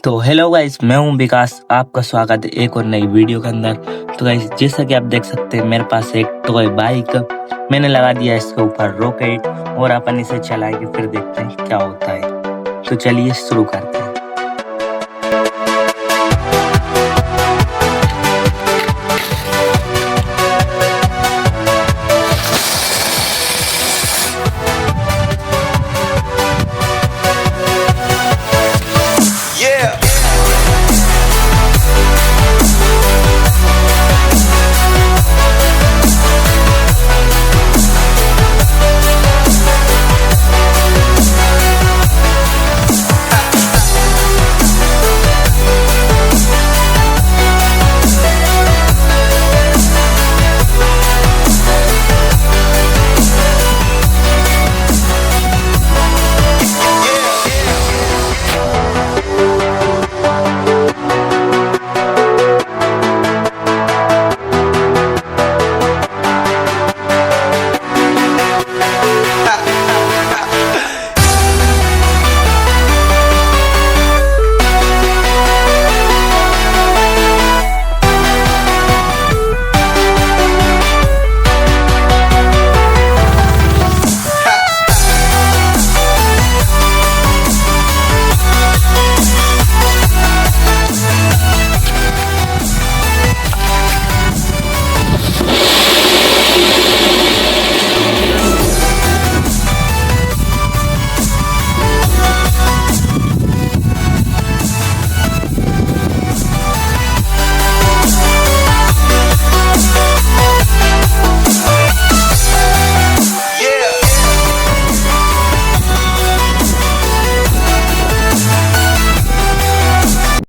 तो hello guys, मैं हूं विकास। आपका स्वागत है एक और नई वीडियो के अंदर। तो गाइस, जैसा कि आप देख सकते हैं मेरे पास एक टॉय बाइक मैंने लगा दिया इसके ऊपर रॉकेट और अपन इसे चला के फिर देखते हैं क्या होता है। तो चलिए शुरू करते हैं।